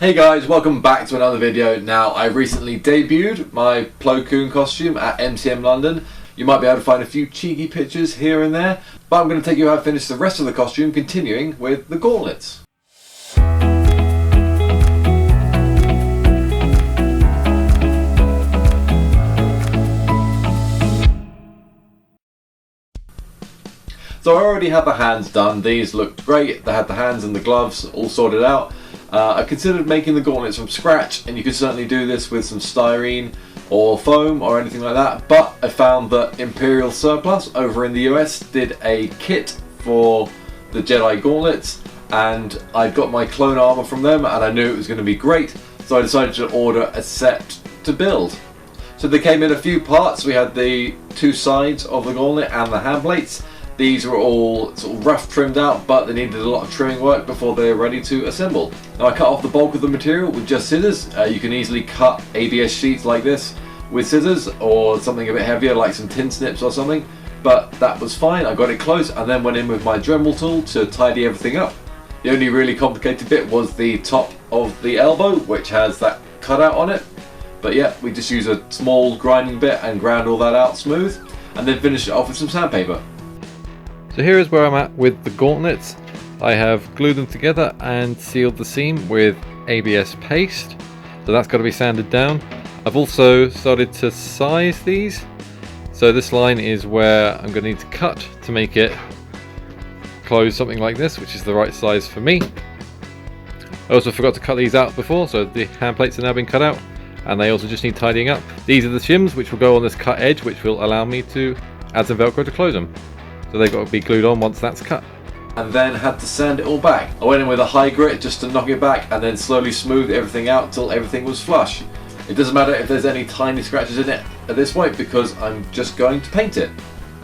Hey guys, welcome back to another video. Now, I recently debuted my Plo Koon costume at MCM London. You might be able to find a few cheeky pictures here and there, but I'm going to take you how I finished the rest of the costume, continuing with the gauntlets. So I already had the hands done. These looked great. They had the hands and the gloves all sorted out. I considered making the gauntlets from scratch, and you could certainly do this with some styrene or foam or anything like that, but I found that Imperial Surplus over in the US did a kit for the Jedi Gauntlets, and I got my clone armor from them and I knew it was going to be great, so I decided to order a set to build. So they came in a few parts. We had the two sides of the gauntlet and the hand plates. These were all sort of rough trimmed out, but they needed a lot of trimming work before they were ready to assemble. Now I cut off the bulk of the material with just scissors. You can easily cut ABS sheets like this with scissors, or something a bit heavier like some tin snips or something, but that was fine. I got it close and then went in with my Dremel tool to tidy everything up. The only really complicated bit was the top of the elbow, which has that cutout on it. But yeah, we just used a small grinding bit and ground all that out smooth, and then finished it off with some sandpaper. So here is where I'm at with the gauntlets. I have glued them together and sealed the seam with ABS paste, so that's got to be sanded down. I've also started to size these, so this line is where I'm going to need to cut to make it close something like this, which is the right size for me. I also forgot to cut these out before, so the hand plates are now being cut out, and they also just need tidying up. These are the shims which will go on this cut edge, which will allow me to add some Velcro to close them. So they've got to be glued on once that's cut. And then had to sand it all back. I went in with a high grit just to knock it back, and then slowly smooth everything out till everything was flush. It doesn't matter if there's any tiny scratches in it at this point, because I'm just going to paint it.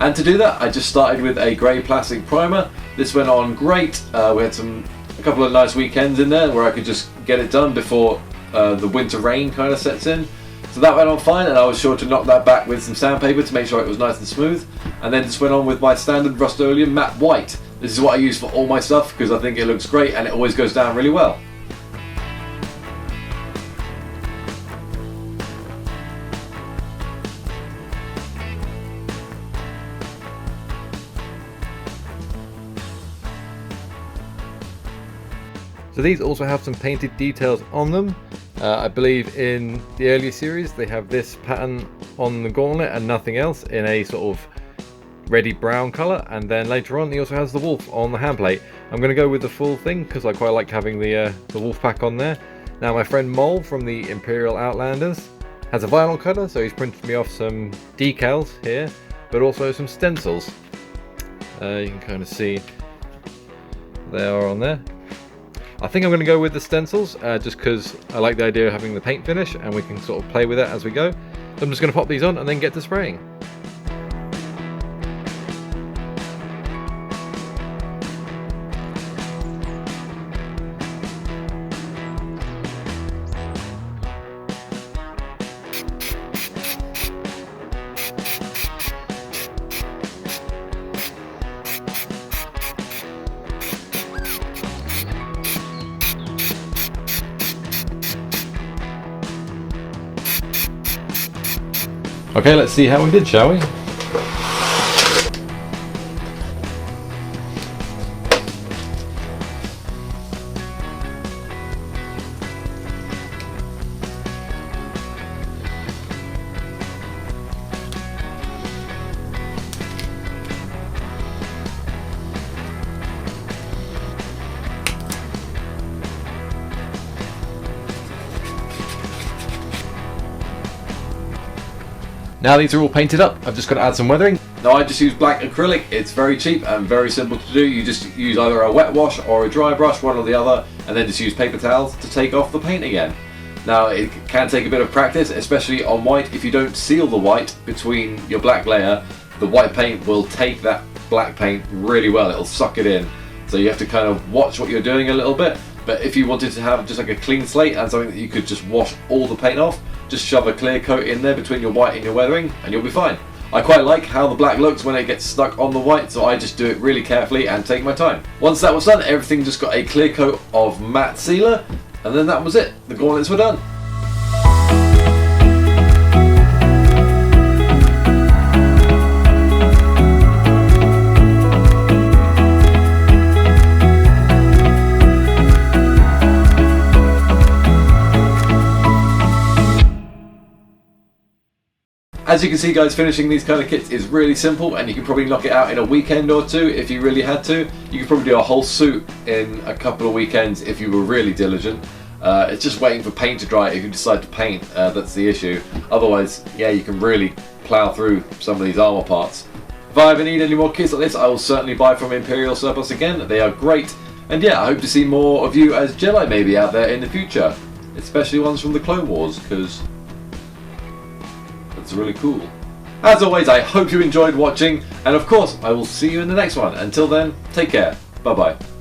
And to do that, I just started with a grey plastic primer. This went on great. We had a couple of nice weekends in there where I could just get it done before the winter rain kind of sets in. So that went on fine, and I was sure to knock that back with some sandpaper to make sure it was nice and smooth. And then just went on with my standard Rust-Oleum matte white. This is what I use for all my stuff because I think it looks great and it always goes down really well. So these also have some painted details on them. I believe in the earlier series they have this pattern on the gauntlet and nothing else, in a sort of reddy brown colour, and then later on he also has the wolf on the hand plate. I'm going to go with the full thing because I quite like having the wolf pack on there. Now my friend Mole from the Imperial Outlanders has a vinyl cutter, so he's printed me off some decals here, but also some stencils. You can kind of see they are on there. I think I'm going to go with the stencils just because I like the idea of having the paint finish and we can sort of play with it as we go. So I'm just going to pop these on and then get to spraying. Okay, let's see how we did, shall we? Now these are all painted up, I've just got to add some weathering. Now I just use black acrylic. It's very cheap and very simple to do. You just use either a wet wash or a dry brush, one or the other, and then just use paper towels to take off the paint again. Now it can take a bit of practice, especially on white. If you don't seal the white between your black layer, the white paint will take that black paint really well. It'll suck it in. So you have to kind of watch what you're doing a little bit. But if you wanted to have just like a clean slate and something that you could just wash all the paint off, just shove a clear coat in there between your white and your weathering and you'll be fine. I quite like how the black looks when it gets stuck on the white, so I just do it really carefully and take my time. Once that was done, everything just got a clear coat of matte sealer. And then that was it. The gauntlets were done. As you can see guys, finishing these kind of kits is really simple, and you can probably knock it out in a weekend or two if you really had to. You could probably do a whole suit in a couple of weekends if you were really diligent. It's just waiting for paint to dry if you decide to paint, that's the issue. Otherwise, yeah, you can really plow through some of these armor parts. If I ever need any more kits like this, I will certainly buy from Imperial Surplus again. They are great. And yeah, I hope to see more of you as Jedi maybe out there in the future. Especially ones from the Clone Wars, because it's really cool. As always, I hope you enjoyed watching, and of course I will see you in the next one. Until then, take care. Bye bye.